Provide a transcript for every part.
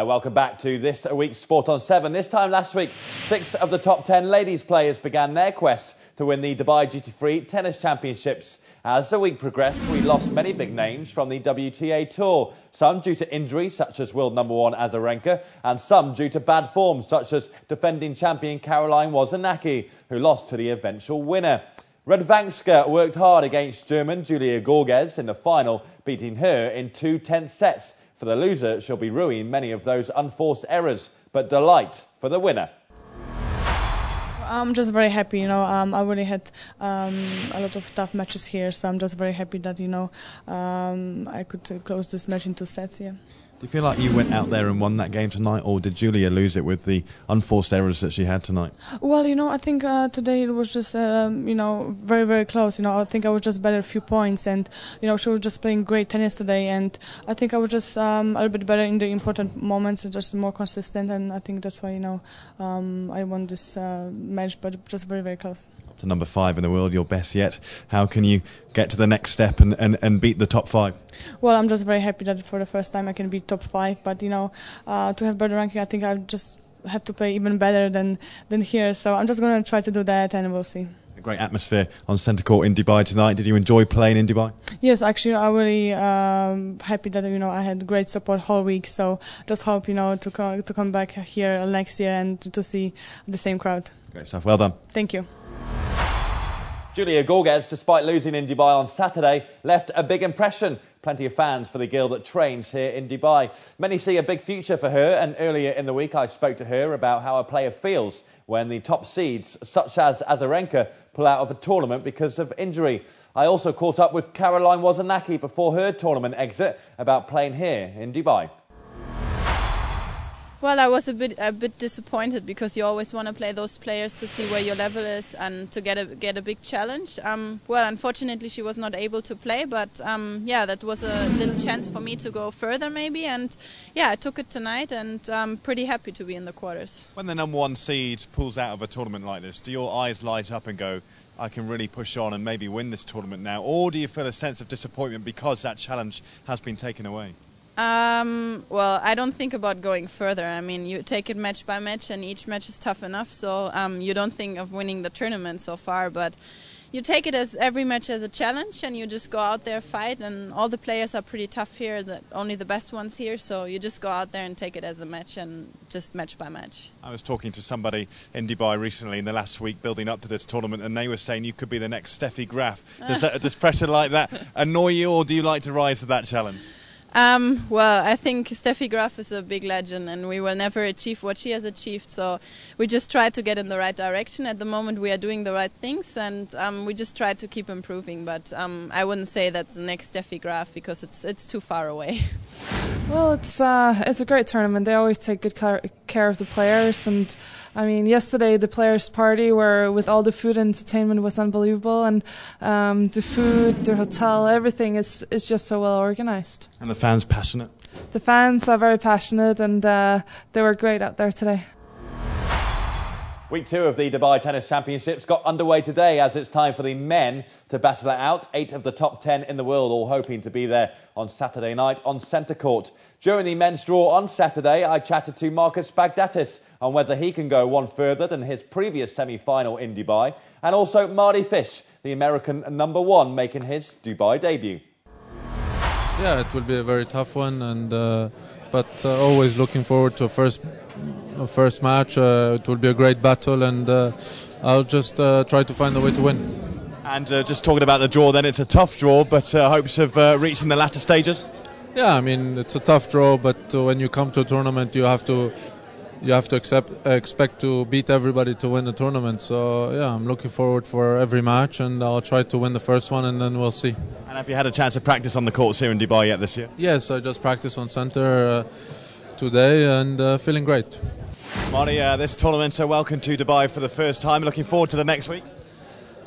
Hi, welcome back to this week's Sport on 7. This time last week, 6 of the top 10 ladies players began their quest to win the Dubai Duty-Free Tennis Championships. As the week progressed, we lost many big names from the WTA Tour, some due to injury, such as world number 1 Azarenka, and some due to bad form, such as defending champion Caroline Wozniacki, who lost to the eventual winner. Radwansha worked hard against German Julia Gorgeas in the final, beating her in 2 tense sets. For the loser, she'll be ruining many of those unforced errors, but delight for the winner. I'm just very happy, I really had a lot of tough matches here, so I'm just very happy that, I could close this match in 2 sets, yeah. Do you feel like you went out there and won that game tonight, or did Julia lose it with the unforced errors that she had tonight? Well, I think today it was just, very, very close. I think I was just better a few points, and, she was just playing great tennis today, and I think I was just a little bit better in the important moments, and just more consistent, and I think that's why, I won this match, but just very, very close. To number 5 in the world, your best yet. How can you get to the next step and beat the top 5? Well, I'm just very happy that for the first time I can beat top 5. But to have better ranking, I think I just have to play even better than here. So I'm just going to try to do that, and we'll see. A great atmosphere on centre court in Dubai tonight. Did you enjoy playing in Dubai? Yes, actually, I'm really happy that I had great support whole week. So just hope to come back here next year and to see the same crowd. Great stuff. Well done. Thank you. Julia Gorgeas, despite losing in Dubai on Saturday, left a big impression. Plenty of fans for the girl that trains here in Dubai. Many see a big future for her, and earlier in the week I spoke to her about how a player feels when the top seeds, such as Azarenka, pull out of a tournament because of injury. I also caught up with Caroline Wozniacki before her tournament exit about playing here in Dubai. Well, I was a bit disappointed, because you always want to play those players to see where your level is and to get a big challenge. Well, unfortunately, she was not able to play, but yeah, that was a little chance for me to go further maybe, and yeah, I took it tonight, and I'm pretty happy to be in the quarters. When the number 1 seed pulls out of a tournament like this, do your eyes light up and go, I can really push on and maybe win this tournament now, or do you feel a sense of disappointment because that challenge has been taken away? Well, I don't think about going further. I mean, you take it match by match, and each match is tough enough, so you don't think of winning the tournament so far, but you take it as every match as a challenge, and you just go out there, fight, and all the players are pretty tough here, only the best ones here, so you just go out there and take it as a match, and just match by match. I was talking to somebody in Dubai recently in the last week building up to this tournament, and they were saying you could be the next Steffi Graf. Does pressure like that annoy you, or do you like to rise to that challenge? Well, I think Steffi Graf is a big legend, and we will never achieve what she has achieved, so we just try to get in the right direction. At the moment we are doing the right things, and we just try to keep improving, but I wouldn't say that's the next Steffi Graf, because it's too far away. Well, it's a great tournament. They always take good care of the players, and I mean, yesterday the players' party with all the food and entertainment was unbelievable, and the food, the hotel, everything is just so well organized. And the fans passionate? The fans are very passionate, and they were great out there today. Week 2 of the Dubai Tennis Championships got underway today, as it's time for the men to battle it out. 8 of the top 10 in the world all hoping to be there on Saturday night on centre court. During the men's draw on Saturday, I chatted to Marcus Baghdatis on whether he can go one further than his previous semi-final in Dubai, and also Mardy Fish, the American number 1, making his Dubai debut. Yeah, it will be a very tough one, and but always looking forward to a first match. It will be a great battle, and I'll just try to find a way to win. And just talking about the draw then, it's a tough draw, but hopes of reaching the latter stages? Yeah, I mean, it's a tough draw, but when you come to a tournament you have to expect to beat everybody to win the tournament. So yeah, I'm looking forward for every match, and I'll try to win the first one, and then we'll see. And have you had a chance to practice on the courts here in Dubai yet this year? Yes, I just practiced on centre today, and feeling great. Marty, this tournament, welcome to Dubai for the first time. Looking forward to the next week?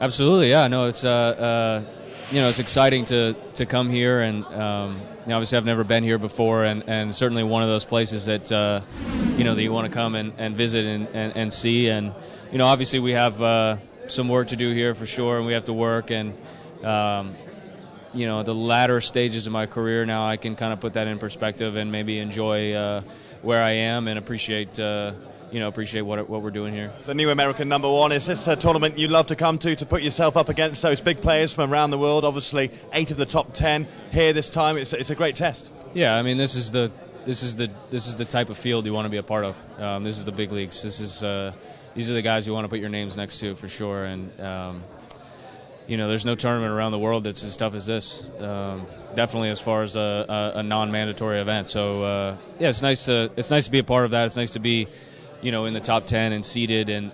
Absolutely, yeah. No, it's it's exciting to come here, and obviously I've never been here before, and certainly one of those places that that you want to come and visit and see. And obviously we have some work to do here for sure, and we have to work. And the latter stages of my career now, I can kind of put that in perspective and maybe enjoy where I am and appreciate what we're doing here. The new American number one, is this a tournament you love to come to put yourself up against those big players from around the world? Obviously 8 of the top 10 here this time. It's a great test. Yeah, I mean, this is the type of field you want to be a part of. This is the big leagues. These are the guys you want to put your names next to for sure. And there's no tournament around the world that's as tough as this. Definitely, as far as a non-mandatory event. So it's nice to be a part of that. It's nice to be in the top 10 and seeded and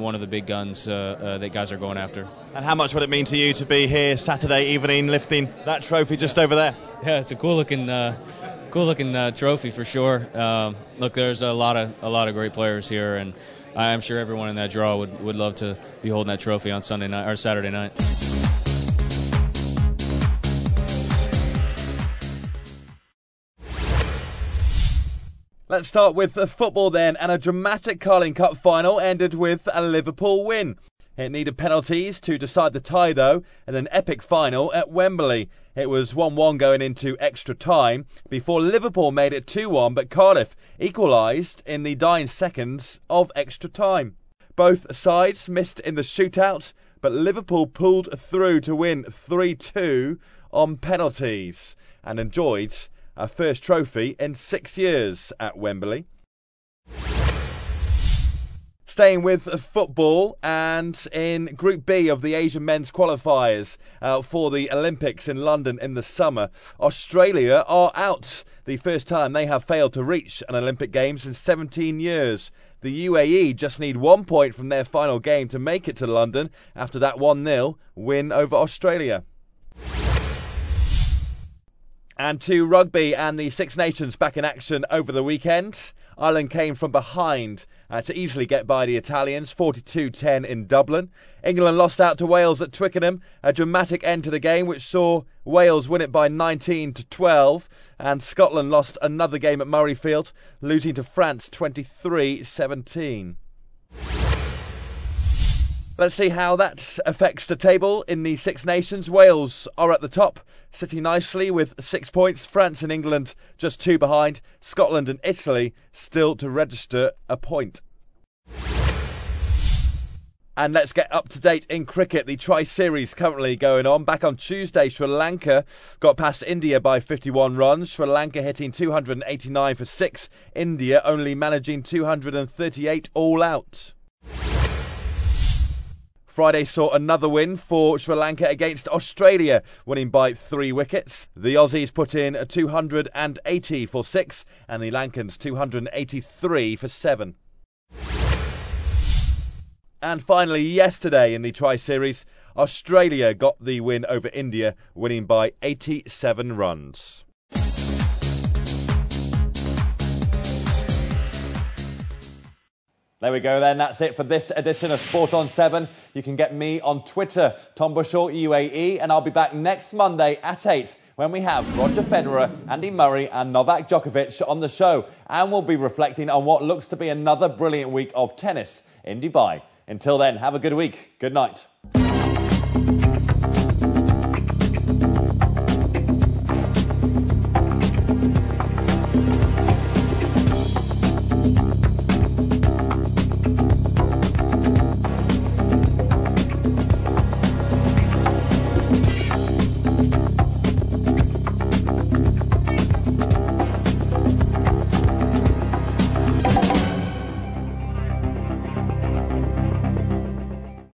one of the big guns that guys are going after. And how much would it mean to you to be here Saturday evening lifting that trophy just over there? Yeah, it's a cool looking trophy for sure. Look, there's a lot of great players here, and I'm sure everyone in that draw would love to be holding that trophy on Sunday night or Saturday night. Let's start with football then, and a dramatic Carling Cup final ended with a Liverpool win. It needed penalties to decide the tie though, and an epic final at Wembley. It was 1-1 going into extra time before Liverpool made it 2-1, but Cardiff equalised in the dying seconds of extra time. Both sides missed in the shootout, but Liverpool pulled through to win 3-2 on penalties and enjoyed a first trophy in 6 years at Wembley. Staying with football, and in Group B of the Asian men's qualifiers for the Olympics in London in the summer, Australia are out. The first time they have failed to reach an Olympic Games in 17 years. The UAE just need 1 point from their final game to make it to London after that 1-0 win over Australia. And to rugby, and the Six Nations back in action over the weekend. Ireland came from behind to easily get by the Italians, 42-10 in Dublin. England lost out to Wales at Twickenham, a dramatic end to the game which saw Wales win it by 19-12, and Scotland lost another game at Murrayfield, losing to France 23-17. Let's see how that affects the table in the Six Nations. Wales are at the top, sitting nicely with 6 points. France and England just 2 behind. Scotland and Italy still to register a point. And let's get up to date in cricket. The Tri-Series currently going on. Back on Tuesday, Sri Lanka got past India by 51 runs. Sri Lanka hitting 289 for 6. India only managing 238 all out. Friday saw another win for Sri Lanka against Australia, winning by 3 wickets. The Aussies put in 280 for 6 and the Lankans 283 for 7. And finally, yesterday in the Tri-Series, Australia got the win over India, winning by 87 runs. There we go then, that's it for this edition of Sport on 7. You can get me on Twitter, Tom Bushell UAE, and I'll be back next Monday at 8 when we have Roger Federer, Andy Murray and Novak Djokovic on the show. And we'll be reflecting on what looks to be another brilliant week of tennis in Dubai. Until then, have a good week. Good night.